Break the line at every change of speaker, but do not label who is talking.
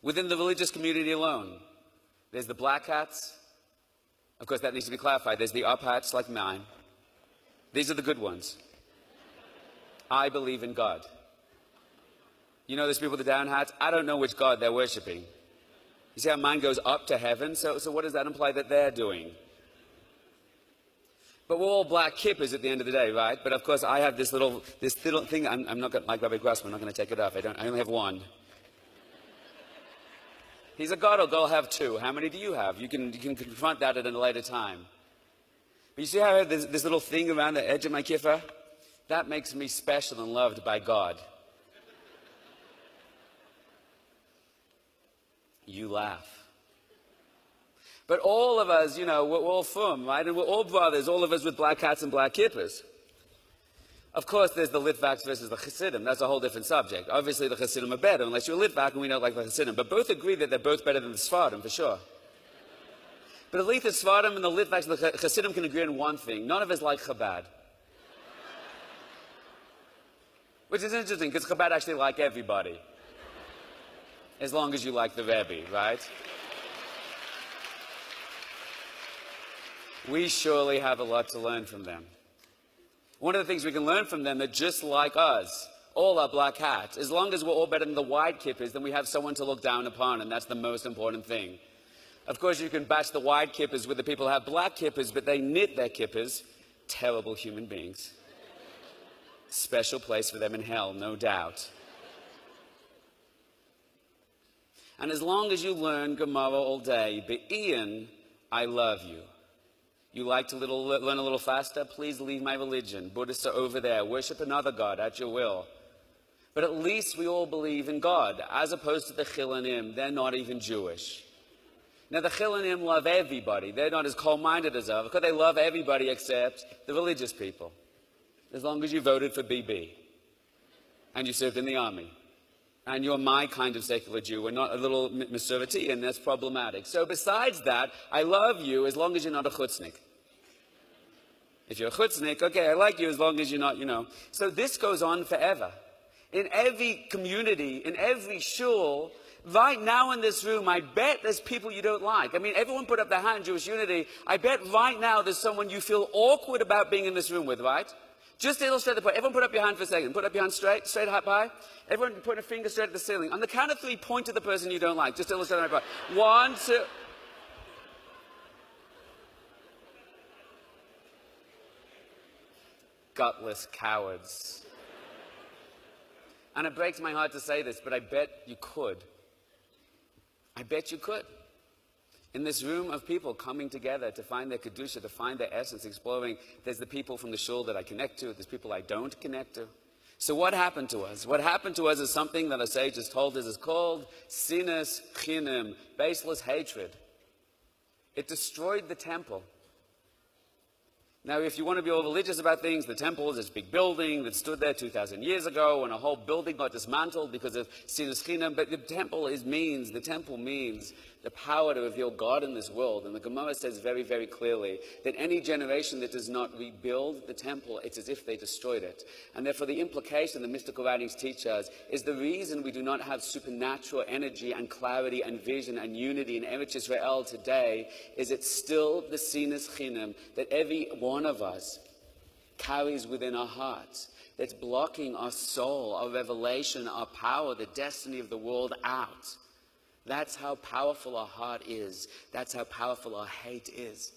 Within the religious community alone, there's the black hats. Of course, that needs to be clarified. There's the up hats like mine. These are the good ones. I believe in God. You know, there's people with the down hats. I don't know which God they're worshiping. You see how mine goes up to heaven? So what does that imply that they're doing? But we're all black kippers at the end of the day, right? But of course, I have this little thing. I'm not going to, like Rabbi Grassman, I'm not going to take it off. I only have one. He's a God, or girl have two. How many do you have? You can confront that at a later time. But you see how I have this little thing around the edge of my kippah? That makes me special and loved by God. You laugh. But all of us, you know, we're all frum, right? And we're all brothers, all of us with black hats and black kippahs. Of course, there's the Litvaks versus the Chassidim. That's a whole different subject. Obviously, the Chassidim are better, unless you're a Litvak and we don't like the Chassidim. But both agree that they're both better than the Sephardim, for sure. But at least the Sephardim and the Litvaks and the Chassidim can agree on one thing. None of us like Chabad. Which is interesting, because Chabad actually like everybody. As long as you like the Rebbe, right? We surely have a lot to learn from them. One of the things we can learn from them, that just like us, all are black hats. As long as we're all better than the white kippers, then we have someone to look down upon, and that's the most important thing. Of course, you can bash the white kippers with the people who have black kippers, but they knit their kippers. Terrible human beings. Special place for them in hell, no doubt. And as long as you learn Gemara all day, Be'in, I love you. You like to learn a little faster? Please leave my religion. Buddhists are over there. Worship another God at your will. But at least we all believe in God, as opposed to the Chilanim. They're not even Jewish. Now, the Chilanim love everybody. They're not as cold-minded as us, because they love everybody except the religious people. As long as you voted for BB, and you served in the army, and you're my kind of secular Jew, and not a little Masorti, and that's problematic. So besides that, I love you as long as you're not a chutznik. If you're a chutznik, okay, I like you as long as you're not, you know. So this goes on forever. In every community, in every shul, right now in this room, I bet there's people you don't like. I mean, everyone put up their hand, Jewish Unity. I bet right now there's someone you feel awkward about being in this room with, right? Just to illustrate the point, everyone put up your hand for a second. Put up your hand straight up high. Everyone put a finger straight at the ceiling. On the count of three, point to the person you don't like. Just to illustrate my point. 1, 2... Gutless cowards. And it breaks my heart to say this, but I bet you could. I bet you could. In this room of people coming together to find their Kedusha, to find their essence, exploring, there's the people from the shul that I connect to, there's people I don't connect to. So what happened to us? What happened to us is something that a sage has told us is called sinas chinim, baseless hatred. It destroyed the temple. Now, if you want to be all religious about things, the temple is this big building that stood there 2,000 years ago, and a whole building got dismantled because of sinas chinam. But the temple means the power to reveal God in this world. And the Gemara says very, very clearly that any generation that does not rebuild the temple, it's as if they destroyed it. And therefore, the implication the mystical writings teach us is the reason we do not have supernatural energy and clarity and vision and unity in Eretz Israel today is it's still the sinas chinam that every one of us carries within our hearts, that's blocking our soul, our revelation, our power, the destiny of the world out. That's how powerful our heart is. That's how powerful our hate is.